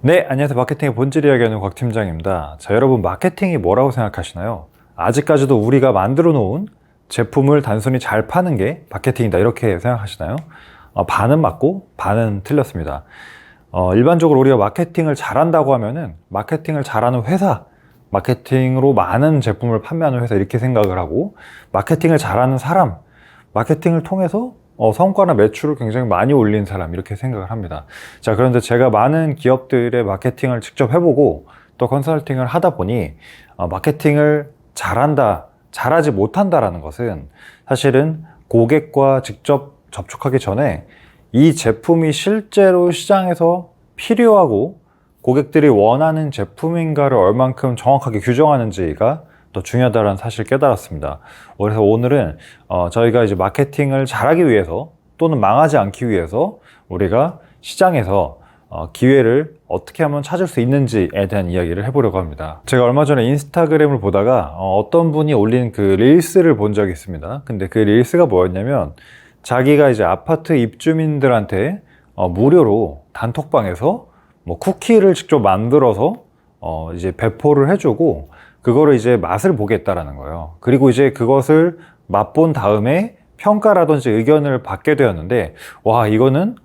네, 안녕하세요. 마케팅의 본질 이야기하는 곽 팀장입니다. 자, 여러분, 마케팅이 뭐라고 생각하시나요? 아직까지도 우리가 만들어 놓은 제품을 단순히 잘 파는 게 마케팅이다, 이렇게 생각하시나요? 반은 맞고 반은 틀렸습니다. 일반적으로 우리가 마케팅을 잘한다고 하면은 마케팅을 잘하는 회사, 마케팅으로 많은 제품을 판매하는 회사, 이렇게 생각을 하고, 마케팅을 잘하는 사람, 마케팅을 통해서 성과나 매출을 굉장히 많이 올린 사람, 이렇게 생각을 합니다. 자, 그런데 제가 많은 기업들의 마케팅을 직접 해보고 또 컨설팅을 하다 보니 마케팅을 잘한다, 잘하지 못한다라는 것은 사실은 고객과 직접 접촉하기 전에 이 제품이 실제로 시장에서 필요하고 고객들이 원하는 제품인가를 얼만큼 정확하게 규정하는지가 더 중요하다는 사실을 깨달았습니다. 그래서 오늘은 저희가 이제 마케팅을 잘하기 위해서 또는 망하지 않기 위해서 우리가 시장에서 기회를 어떻게 하면 찾을 수 있는지에 대한 이야기를 해보려고 합니다. 제가 얼마 전에 인스타그램을 보다가 어떤 분이 올린 그 릴스를 본 적이 있습니다. 근데 그 릴스가 뭐였냐면, 자기가 이제 아파트 입주민들한테 무료로 단톡방에서 뭐 쿠키를 직접 만들어서 이제 배포를 해주고, 그거를 이제 맛을 보겠다라는 거예요. 그리고 이제 그것을 맛본 다음에 평가라든지 의견을 받게 되었는데, 와, 이거는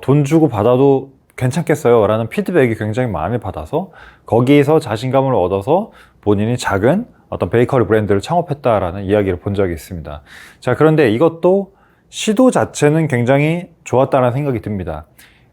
돈 주고 받아도 괜찮겠어요 라는 피드백이 굉장히 많이 받아서 거기에서 자신감을 얻어서 본인이 작은 어떤 베이커리 브랜드를 창업했다라는 이야기를 본 적이 있습니다. 자, 그런데 이것도 시도 자체는 굉장히 좋았다는 생각이 듭니다.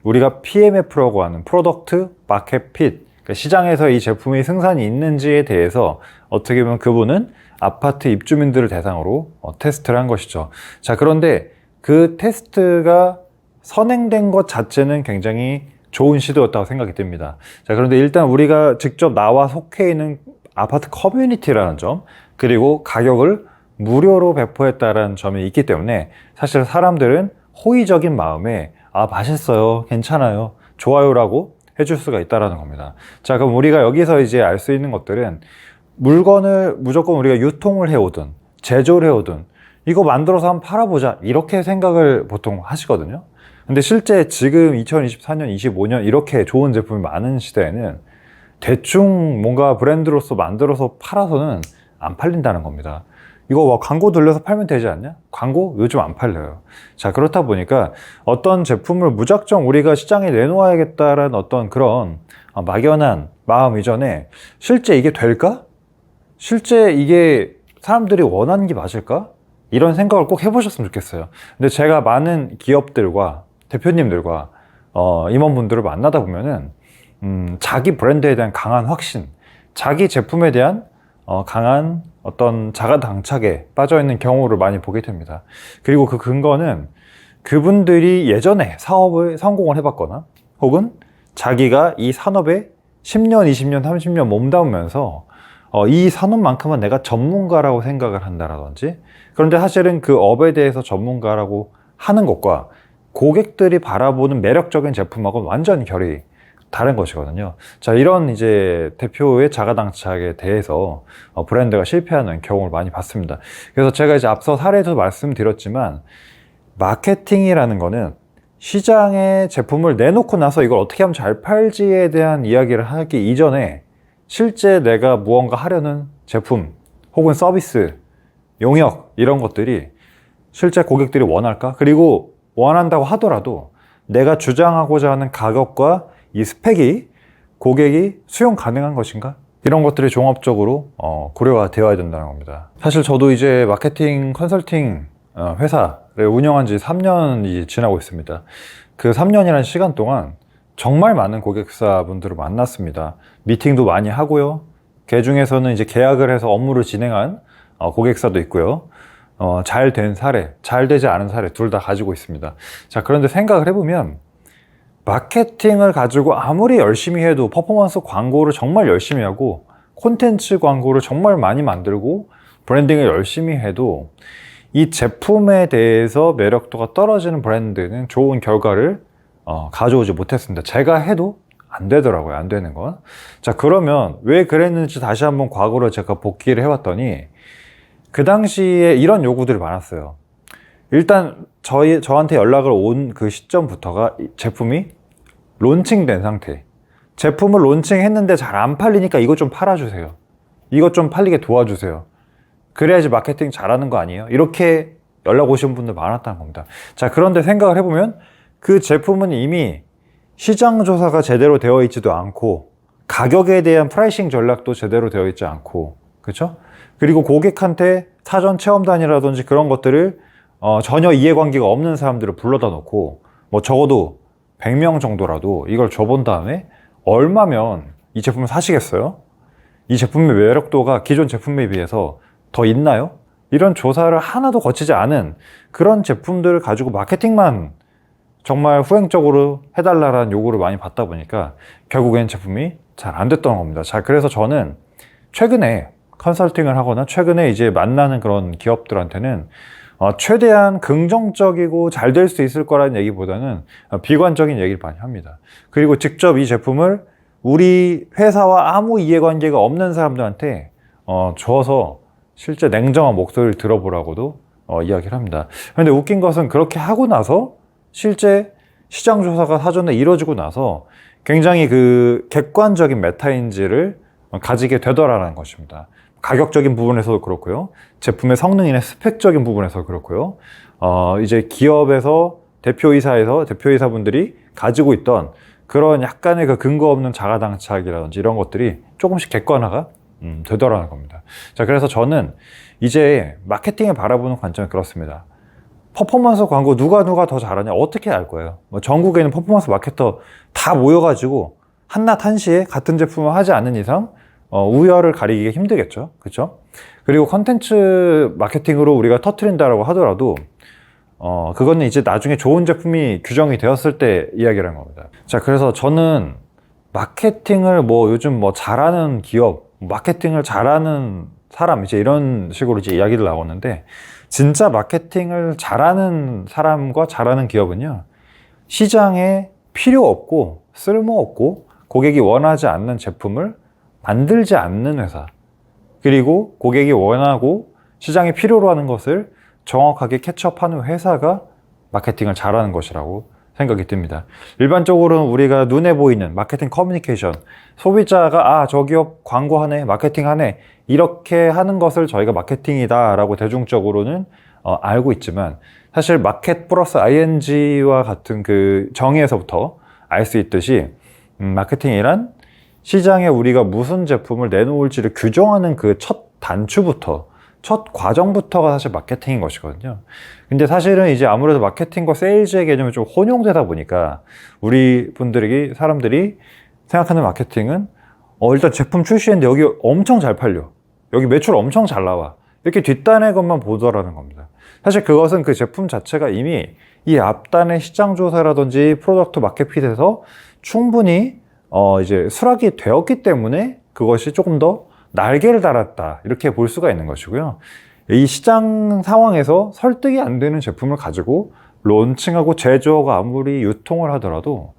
우리가 PMF라고 하는 프로덕트 마켓 핏, 그러니까 시장에서 이 제품이 승산이 있는지에 대해서 어떻게 보면 그분은 아파트 입주민들을 대상으로 테스트를 한 것이죠. 자, 그런데 그 테스트가 선행된 것 자체는 굉장히 좋은 시도였다고 생각이 듭니다. 자, 그런데 일단 우리가 직접 나와 속해 있는 아파트 커뮤니티라는 점, 그리고 가격을 무료로 배포했다는 점이 있기 때문에 사실 사람들은 호의적인 마음에 맛있어요, 괜찮아요, 좋아요라고 해줄 수가 있다는 겁니다. 자, 그럼 우리가 여기서 이제 알 수 있는 것들은, 물건을 무조건 우리가 유통을 해오든 제조를 해오든 이거 만들어서 한번 팔아보자, 이렇게 생각을 보통 하시거든요. 근데 실제 지금 2024년, 25년 이렇게 좋은 제품이 많은 시대에는 대충 뭔가 브랜드로서 만들어서 팔아서는 안 팔린다는 겁니다. 이거 뭐 광고 돌려서 팔면 되지 않냐? 광고 요즘 안 팔려요. 자, 그렇다 보니까 어떤 제품을 무작정 우리가 시장에 내놓아야겠다라는 어떤 그런 막연한 마음 이전에 실제 이게 될까? 실제 이게 사람들이 원하는 게 맞을까? 이런 생각을 꼭 해보셨으면 좋겠어요. 근데 제가 많은 기업들과 대표님들과 임원분들을 만나다 보면은 자기 브랜드에 대한 강한 확신, 자기 제품에 대한 강한 어떤 자가당착에 빠져있는 경우를 많이 보게 됩니다. 그리고 그 근거는 그분들이 예전에 사업을 성공을 해봤거나, 혹은 자기가 이 산업에 10년, 20년, 30년 몸담으면서 이 산업만큼은 내가 전문가라고 생각을 한다라든지, 그런데 사실은 그 업에 대해서 전문가라고 하는 것과 고객들이 바라보는 매력적인 제품하고는 완전히 결이 다른 것이거든요. 자, 이런 이제 대표의 자가당착에 대해서 브랜드가 실패하는 경우를 많이 봤습니다. 그래서 제가 이제 앞서 사례도 말씀드렸지만, 마케팅이라는 거는 시장에 제품을 내놓고 나서 이걸 어떻게 하면 잘 팔지에 대한 이야기를 하기 이전에 실제 내가 무언가 하려는 제품 혹은 서비스, 용역, 이런 것들이 실제 고객들이 원할까? 그리고 원한다고 하더라도 내가 주장하고자 하는 가격과 이 스펙이 고객이 수용 가능한 것인가? 이런 것들이 종합적으로 고려가 되어야 된다는 겁니다. 사실 저도 이제 마케팅 컨설팅 회사를 운영한 지 3년이 지나고 있습니다. 그 3년이라는 시간 동안 정말 많은 고객사분들을 만났습니다. 미팅도 많이 하고요. 그 중에서는 이제 계약을 해서 업무를 진행한 고객사도 있고요. 잘 된 사례, 잘 되지 않은 사례 둘 다 가지고 있습니다. 자, 그런데 생각을 해보면, 마케팅을 가지고 아무리 열심히 해도, 퍼포먼스 광고를 정말 열심히 하고 콘텐츠 광고를 정말 많이 만들고 브랜딩을 열심히 해도 이 제품에 대해서 매력도가 떨어지는 브랜드는 좋은 결과를 가져오지 못했습니다. 제가 해도 안 되더라고요, 안 되는 건. 자, 그러면 왜 그랬는지 다시 한번 과거로 제가 복기를 해왔더니, 그 당시에 이런 요구들이 많았어요. 일단 저한테 연락을 온 그 시점부터가 이 제품이 론칭된 상태. 제품을 론칭했는데 잘 안 팔리니까 이것 좀 팔아주세요. 이것 좀 팔리게 도와주세요. 그래야지 마케팅 잘하는 거 아니에요? 이렇게 연락 오신 분들 많았다는 겁니다. 자, 그런데 생각을 해보면 그 제품은 이미 시장 조사가 제대로 되어 있지도 않고 가격에 대한 프라이싱 전략도 제대로 되어 있지 않고, 그렇죠? 그리고 고객한테 사전 체험단이라든지 그런 것들을 전혀 이해관계가 없는 사람들을 불러다 놓고 뭐 적어도 100명 정도라도 이걸 줘본 다음에 얼마면 이 제품을 사시겠어요? 이 제품의 매력도가 기존 제품에 비해서 더 있나요? 이런 조사를 하나도 거치지 않은 그런 제품들을 가지고 마케팅만 정말 후행적으로 해달라는 요구를 많이 받다 보니까 결국엔 제품이 잘 안 됐던 겁니다. 자, 그래서 저는 최근에 컨설팅을 하거나 최근에 이제 만나는 그런 기업들한테는 최대한 긍정적이고 잘 될 수 있을 거라는 얘기보다는 비관적인 얘기를 많이 합니다. 그리고 직접 이 제품을 우리 회사와 아무 이해관계가 없는 사람들한테 줘서 실제 냉정한 목소리를 들어보라고도 이야기를 합니다. 그런데 웃긴 것은 그렇게 하고 나서 실제 시장 조사가 사전에 이루어지고 나서 굉장히 그 객관적인 메타인지를 가지게 되더라라는 것입니다. 가격적인 부분에서도 그렇고요. 제품의 성능이나 스펙적인 부분에서 그렇고요. 이제 기업에서 대표이사분들이 가지고 있던 그런 약간의 그 근거 없는 자가당착이라든지 이런 것들이 조금씩 객관화가 되더라는 겁니다. 자, 그래서 저는 이제 마케팅을 바라보는 관점이 그렇습니다. 퍼포먼스 광고 누가 더 잘하냐 어떻게 알 거예요? 뭐 전국에 있는 퍼포먼스 마케터 다 모여가지고 한낮 한시에 같은 제품을 하지 않는 이상 우열을 가리기가 힘들겠죠. 그렇죠? 그리고 컨텐츠 마케팅으로 우리가 터트린다라고 하더라도 그거는 이제 나중에 좋은 제품이 규정이 되었을 때 이야기라는 겁니다. 자, 그래서 저는 마케팅을 뭐 요즘 뭐 잘하는 기업, 마케팅을 잘하는 사람, 이제 이런 식으로 이제 이야기를 나오는데, 진짜 마케팅을 잘하는 사람과 잘하는 기업은요, 시장에 필요 없고 쓸모 없고 고객이 원하지 않는 제품을 만들지 않는 회사, 그리고 고객이 원하고 시장에 필요로 하는 것을 정확하게 캐치업하는 회사가 마케팅을 잘하는 것이라고 생각이 듭니다. 일반적으로는 우리가 눈에 보이는 마케팅 커뮤니케이션, 소비자가 저 기업 광고하네, 마케팅하네, 이렇게 하는 것을 저희가 마케팅이다 라고 대중적으로는 알고 있지만, 사실 마켓 플러스 ing와 같은 그 정의에서부터 알 수 있듯이 마케팅이란 시장에 우리가 무슨 제품을 내놓을지를 규정하는 그 첫 단추부터, 첫 과정부터가 사실 마케팅인 것이거든요. 근데 사실은 이제 아무래도 마케팅과 세일즈의 개념이 좀 혼용되다 보니까 사람들이 생각하는 마케팅은 일단 제품 출시했는데 여기 엄청 잘 팔려, 여기 매출 엄청 잘 나와, 이렇게 뒷단의 것만 보더라는 겁니다. 사실 그것은 그 제품 자체가 이미 이 앞단의 시장 조사라든지 프로덕트 마켓핏에서 충분히 이제 수락이 되었기 때문에 그것이 조금 더 날개를 달았다, 이렇게 볼 수가 있는 것이고요. 이 시장 상황에서 설득이 안 되는 제품을 가지고 론칭하고 제조하고 아무리 유통을 하더라도,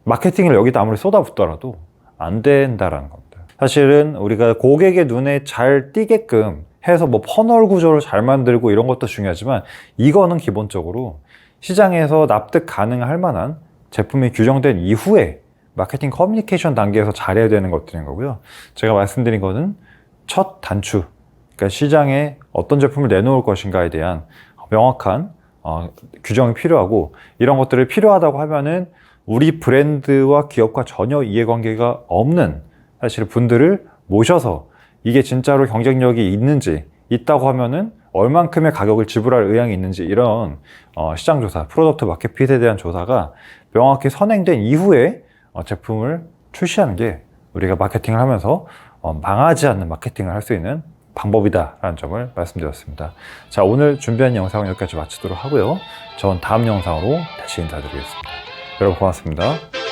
마케팅을 여기다 아무리 쏟아붓더라도 안 된다라는 겁니다. 사실은 우리가 고객의 눈에 잘 띄게끔 해서 뭐 퍼널 구조를 잘 만들고 이런 것도 중요하지만, 이거는 기본적으로 시장에서 납득 가능할 만한 제품이 규정된 이후에 마케팅 커뮤니케이션 단계에서 잘해야 되는 것들인 거고요. 제가 말씀드린 거는 첫 단추, 그러니까 시장에 어떤 제품을 내놓을 것인가에 대한 명확한 규정이 필요하고, 이런 것들을 필요하다고 하면은 우리 브랜드와 기업과 전혀 이해관계가 없는 사실 분들을 모셔서 이게 진짜로 경쟁력이 있는지, 있다고 하면은 얼만큼의 가격을 지불할 의향이 있는지, 이런 시장조사, 프로덕트 마켓핏에 대한 조사가 명확히 선행된 이후에 제품을 출시하는 게 우리가 마케팅을 하면서 망하지 않는 마케팅을 할 수 있는 방법이다라는 점을 말씀드렸습니다. 자, 오늘 준비한 영상은 여기까지 마치도록 하고요. 전 다음 영상으로 다시 인사드리겠습니다. 여러분 고맙습니다.